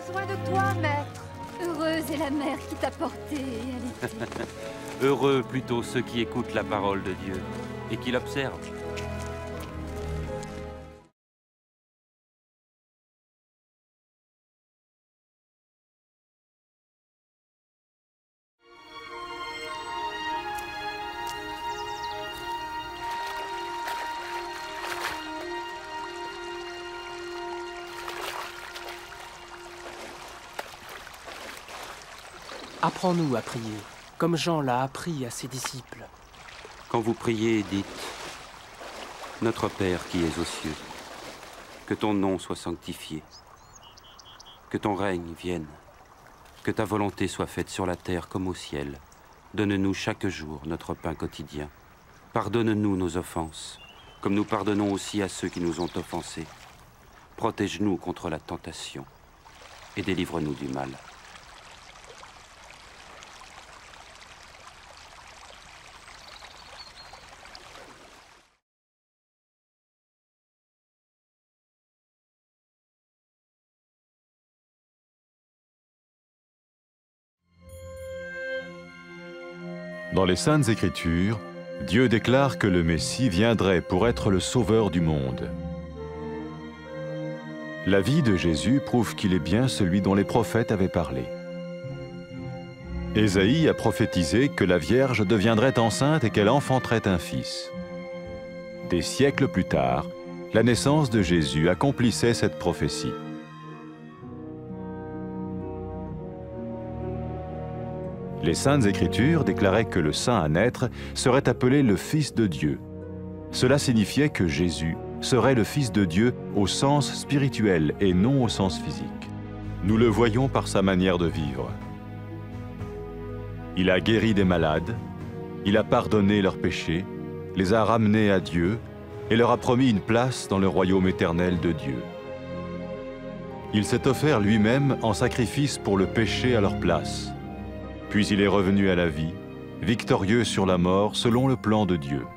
besoin de toi, maître. Heureuse est la mère qui t'a porté et allaitée. Heureux plutôt ceux qui écoutent la parole de Dieu et qui l'observent. Apprends-nous à prier, comme Jean l'a appris à ses disciples. Quand vous priez, dites « Notre Père qui es aux cieux, que ton nom soit sanctifié, que ton règne vienne, que ta volonté soit faite sur la terre comme au ciel. Donne-nous chaque jour notre pain quotidien. Pardonne-nous nos offenses, comme nous pardonnons aussi à ceux qui nous ont offensés. Protège-nous contre la tentation et délivre-nous du mal. » Dans les Saintes Écritures, Dieu déclare que le Messie viendrait pour être le sauveur du monde. La vie de Jésus prouve qu'il est bien celui dont les prophètes avaient parlé. Ésaïe a prophétisé que la Vierge deviendrait enceinte et qu'elle enfanterait un fils. Des siècles plus tard, la naissance de Jésus accomplissait cette prophétie. Les Saintes Écritures déclaraient que le saint à naître serait appelé le Fils de Dieu. Cela signifiait que Jésus serait le Fils de Dieu au sens spirituel et non au sens physique. Nous le voyons par sa manière de vivre. Il a guéri des malades, il a pardonné leurs péchés, les a ramenés à Dieu et leur a promis une place dans le royaume éternel de Dieu. Il s'est offert lui-même en sacrifice pour le péché à leur place. Puis il est revenu à la vie, victorieux sur la mort selon le plan de Dieu.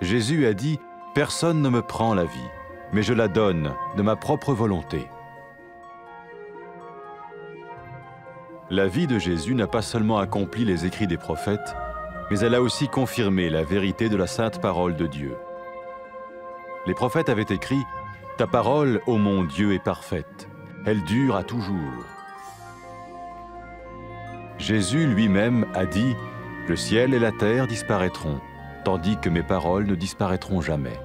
Jésus a dit « Personne ne me prend la vie, mais je la donne de ma propre volonté. » La vie de Jésus n'a pas seulement accompli les écrits des prophètes, mais elle a aussi confirmé la vérité de la sainte parole de Dieu. Les prophètes avaient écrit « Ta parole, ô mon Dieu, est parfaite, elle dure à toujours. » Jésus lui-même a dit « Le ciel et la terre disparaîtront, tandis que mes paroles ne disparaîtront jamais. »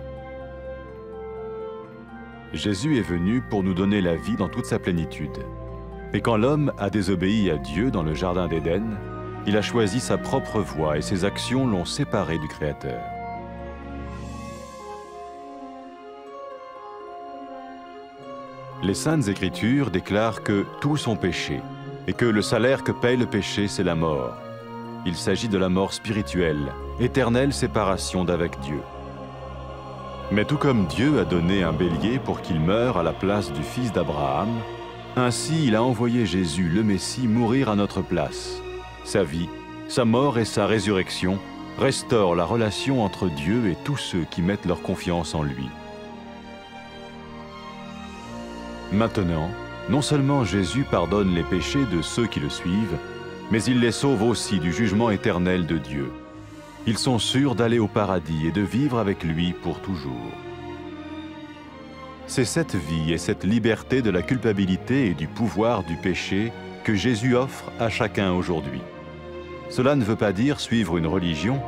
Jésus est venu pour nous donner la vie dans toute sa plénitude. Mais quand l'homme a désobéi à Dieu dans le jardin d'Éden, il a choisi sa propre voie et ses actions l'ont séparé du Créateur. Les Saintes Écritures déclarent que tous ont péché et que le salaire que paye le péché, c'est la mort. Il s'agit de la mort spirituelle, éternelle séparation d'avec Dieu. Mais tout comme Dieu a donné un bélier pour qu'il meure à la place du fils d'Abraham, ainsi il a envoyé Jésus, le Messie, mourir à notre place. Sa vie, sa mort et sa résurrection restaurent la relation entre Dieu et tous ceux qui mettent leur confiance en lui. Maintenant, non seulement Jésus pardonne les péchés de ceux qui le suivent, mais il les sauve aussi du jugement éternel de Dieu. Ils sont sûrs d'aller au paradis et de vivre avec lui pour toujours. C'est cette vie et cette liberté de la culpabilité et du pouvoir du péché que Jésus offre à chacun aujourd'hui. Cela ne veut pas dire suivre une religion,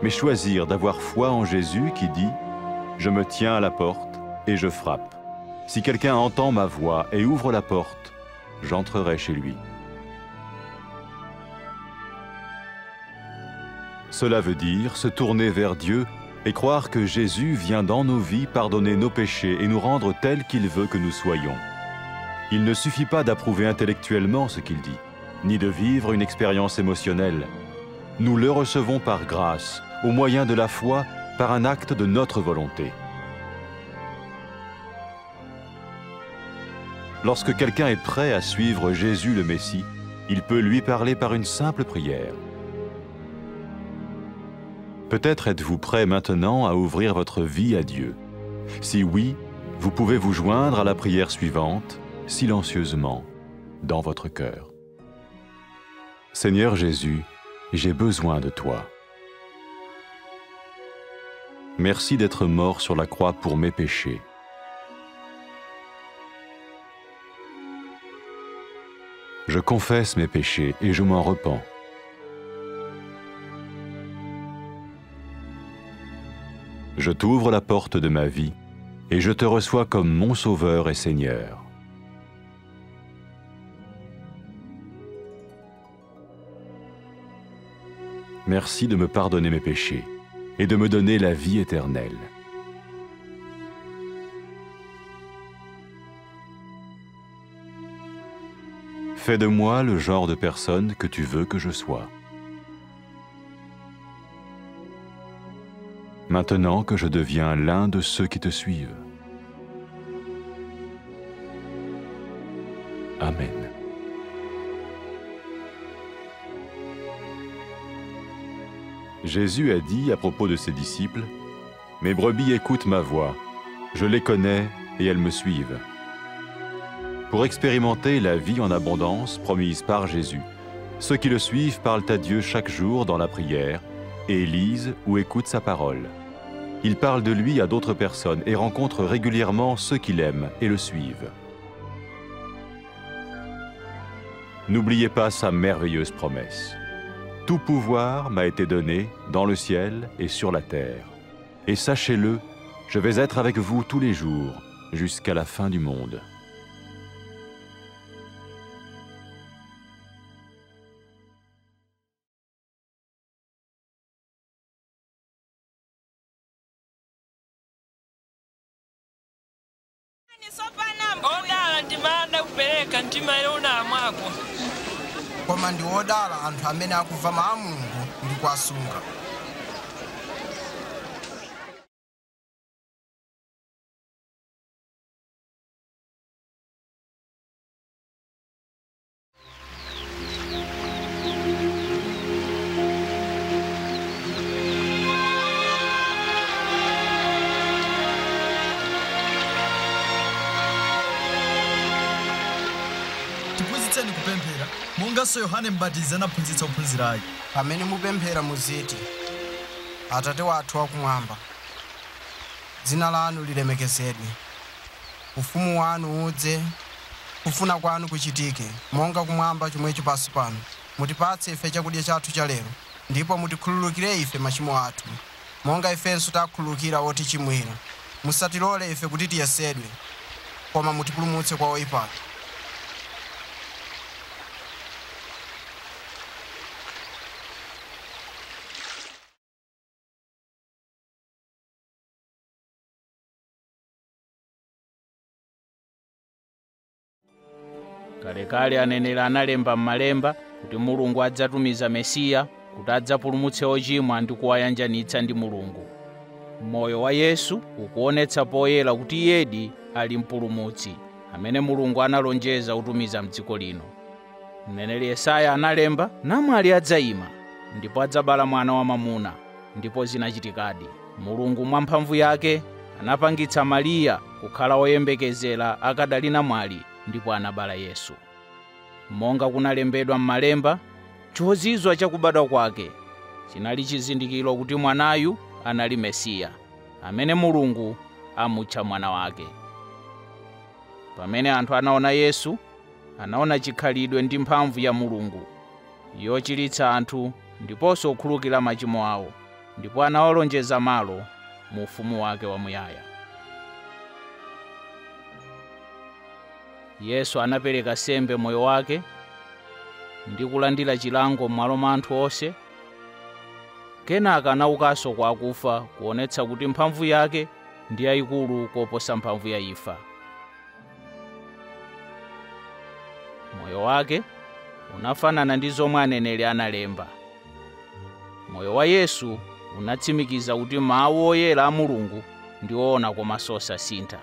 mais choisir d'avoir foi en Jésus qui dit « Je me tiens à la porte et je frappe. Si quelqu'un entend ma voix et ouvre la porte, j'entrerai chez lui. » Cela veut dire se tourner vers Dieu et croire que Jésus vient dans nos vies pardonner nos péchés et nous rendre tels qu'il veut que nous soyons. Il ne suffit pas d'approuver intellectuellement ce qu'il dit, ni de vivre une expérience émotionnelle. Nous le recevons par grâce, au moyen de la foi, par un acte de notre volonté. Lorsque quelqu'un est prêt à suivre Jésus le Messie, il peut lui parler par une simple prière. Peut-être êtes-vous prêt maintenant à ouvrir votre vie à Dieu. Si oui, vous pouvez vous joindre à la prière suivante, silencieusement. dans votre cœur. Seigneur Jésus, j'ai besoin de toi. Merci d'être mort sur la croix pour mes péchés. Je confesse mes péchés et je m'en repens. Je t'ouvre la porte de ma vie et je te reçois comme mon Sauveur et Seigneur. Merci de me pardonner mes péchés et de me donner la vie éternelle. Fais de moi le genre de personne que tu veux que je sois. Maintenant que je deviens l'un de ceux qui te suivent. Amen. Jésus a dit à propos de ses disciples, « Mes brebis écoutent ma voix, je les connais et elles me suivent. » Pour expérimenter la vie en abondance promise par Jésus, ceux qui le suivent parlent à Dieu chaque jour dans la prière et lisent ou écoutent sa parole. Ils parlent de lui à d'autres personnes et rencontrent régulièrement ceux qui l'aiment et le suivent. N'oubliez pas sa merveilleuse promesse. Tout pouvoir m'a été donné dans le ciel et sur la terre. Et sachez-le, je vais être avec vous tous les jours, jusqu'à la fin du monde. Koma ndi odala anthu amene akumva mawu a Mulungu ndi kuwasunga. Tiphunzitseni kupemphera monganso Yohane M'batizi anaphunzitsa ophunzira ake. Pamene mupemphera muziti, Atate wathu wakumwamba, dzina lanu lilemekezedwe, ufumu wanu udze, kufuna kwanu kuchitike, monga kumwamba chomwecho pansi pano. Mutipatse ife chakudya chathu cha lero, ndipo mutikhululukire ife machimo athu, monga ifenso takhululukira otichimwira. Musatilole ife kuti tiyesedwe, koma mutipulumutse kwa oyipayo. Kalekale aneneri analemba m'malemba kuti Mulungu adzatumiza Mesiya kuti adzapulumutse ochimwa ndi kuwayanjanitsa ndi Mulungu. Moyo wa Yesu ukuonetsa poyera kuti iyedi ali mpulumutsi amene Mulungu analonjeza kutumiza m'dziko lino. Mneneri Yesaya analemba, namwali adzayima ndipo adzabala mwana wamwamuna, ndipo zinachitikadi. Mulungu mwa mphamvu yake anapangitsa Mariya kukhala woyembekezera akadali namwali, ndipo anabala Yesu. Monga kunalembedwa m'malemba, chozizwa chakubadwa kwake chinali chizindikiro kuti mwanayu anali Mesiya, amene Mulungu amutcha mwana wake. Pamene anthu anaona Yesu, anaona chikhalidwe ndi mphamvu ya Mulungu yochiritsa anthu ndiponso kukhululukira machimo awo, ndipo anawalonjeza malo mu ufumu wake wamuyaya. Yesu anapereka sembe moyo wake ndi kulandira chilango m'malo mwa anthu onse. Kenaka anaukanso kwa akufa kuonetsa kuti mphamvu yake ndi yayikulu koposa mphamvu ya imfa. Moyo wake unafanana ndi zomwe aneneri analemba. Moyo wa Yesu unatsimikiza kuti mawu oyera a Mulungu ndi oona komanso osasintha.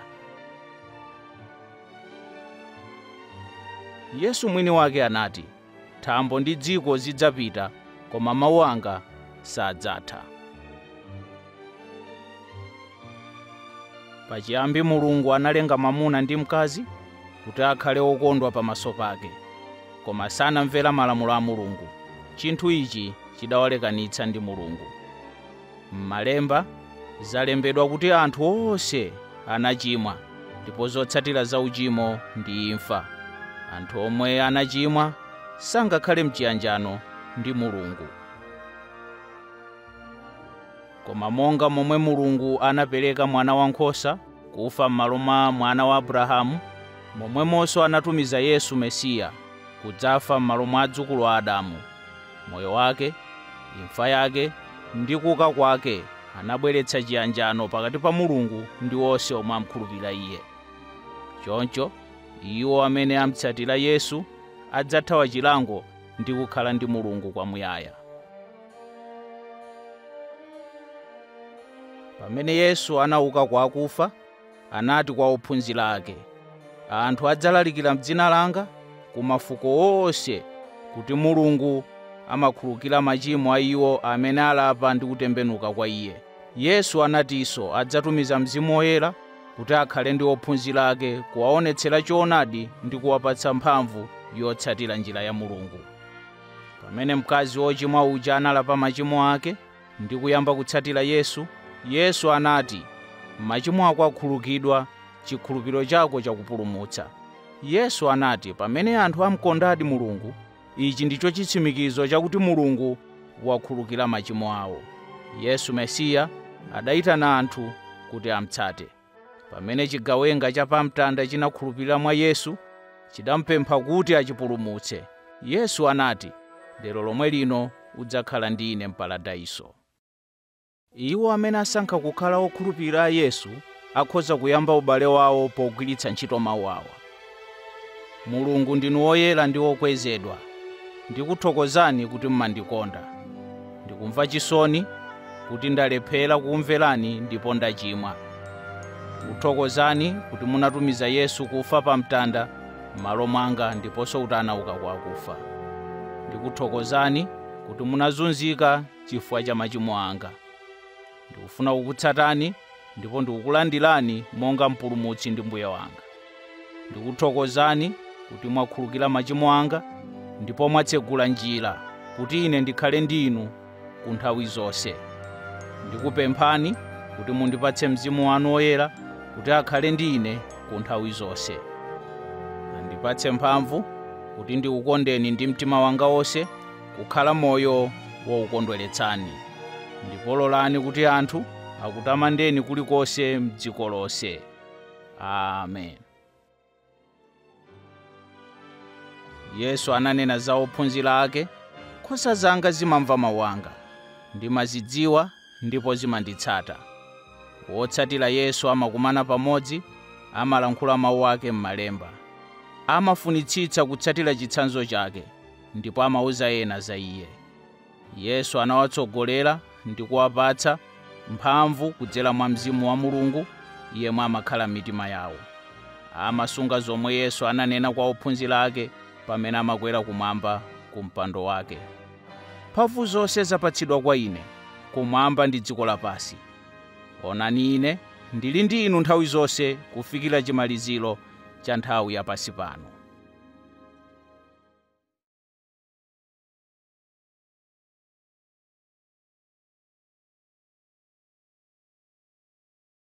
Yesu mwini wake anati, thambo ndi dziko zidzapita, koma mawu anga sadzatha. Pachiyambi Mulungu analenga mwamuna ndi mkazi kuti akhale okondwa pamaso pake. koma sanamvera malamulo a Mulungu. Chinthu ichi chidawalekanitsa ndi Mulungu. M'Malemba zalembedwa kuti anthu onse anachimwa, ndipo zotsatira za uchimo ndi imfa. Anthu omwe anachimwa sangakhale m'chiyanjano ndi Mulungu. Koma monga momwe Mulungu anapereka mwana wankhosa kufa m'malo mwa mwana wa Abrahamu, momwemonso anatumiza Yesu Mesiya kudzafa m'malo mwa adzukulu a Adamu. Moyo wake, imfa yake ndi kuuka kwake anabweretsa chiyanjano pakati pa Mulungu ndi onse omwe amkhulupirira Iye. Choncho iwo amene amutsatira Yesu adzathawa chilango ndi kukhala ndi Mulungu kwamuyaya. Pamene Yesu anauka kwa akufa, anati kwa ophunzira ake, anthu adzalalikira m'dzina langa ku mafuko onse kuti Mulungu amakhululukira machimo a iwo amene alapa ndi kutembenuka kwa Iye. Yesu anatinso adzatumiza Mzimu Woyera kuti akhale ndi ophunzira ake, kuwaonetsera choonadi ndi kuwapatsa mphamvu yotsatira njira ya Mulungu. Pamene mkazi wochimwa uja analapa machimo ake ndi kuyamba kutsatira Yesu, Yesu anati, machimo ako akhululukidwa, chikhulupiriro chako chakupulumutsa. Yesu anati, pamene anthu amukondadi Mulungu, ichi ndicho chitsimikizo chakuti Mulungu wakhululukira machimo awo. Yesu Mesiya adayitana anthu kuti amutsate. Pamene chigawenga cha pamtanda chinakhulupirira mwa Yesu, chidamupempha kuti achipulumutse. Yesu anati, lero lomwe lino udzakhala ndi Ine m'paradaiso. Iwo amene asankha kukhala okhulupirira Yesu akhoza kuyamba ubale wawo pogwiritsa ntchito mawu awa. Mulungu ndinu woyera ndi wokwezedwa. Ndikuthokozani kuti mmandikonda. Ndikumva chisoni kuti ndalephera kukumverani ndipo ndachimwa. Ndikuthokozani kuti munatumiza Yesu kufa pa mtanda m'malo mwanga ndiponso kuti anauka kwa akufa. Ndikuthokozani kuti munazunzika chifukwa cha machimo anga. Ndikufuna kukutsatani ndipo ndikukulandirani monga mpulumutsi ndi mbuye wanga. Ndikuthokozani kuti mwakhululukira machimo anga ndipo mwatsegula njira kuti ine ndikhale ndi inu ku nthawi zonse. Ndikupemphani kuti mundipatse Mzimu wanu Woyera kuti akhale ndi ine ku nthawi zonse. Andipatse mphamvu kuti ndikukondeni ndi mtima wanga wonse, kukhala moyo wokukondweretsani. Ndipo lolani kuti anthu akutamandeni kulikonse m'dziko lonse. Amen. Yesu ananena za ophunzira ake, nkhosa zanga zimamva mawu anga, ndimazidziwa ndipo zimanditsata. Wotsatira Yesu amakumana pamodzi, amalankhula mawu ake m'Malemba. Amafunitsitsa kutsatira chitsanzo chake, ndipo amauza ena za Iye. Yesu anawatsogolera ndi kuwapatsa mphamvu kudzera mwa Mzimu wa Mulungu, yemwe amakhala m'mitima yawo. Amasunga zomwe Yesu ananena kwa ophunzira ake pamene amakwera kumwamba ku mpando wake. Mphamvu zonse zapatsidwa kwa ine, kumwamba ndi dziko lapansi. Onani ine ndili ndi inu nthawi zonse kufikira chimaliziro cha nthawi yapansi pano.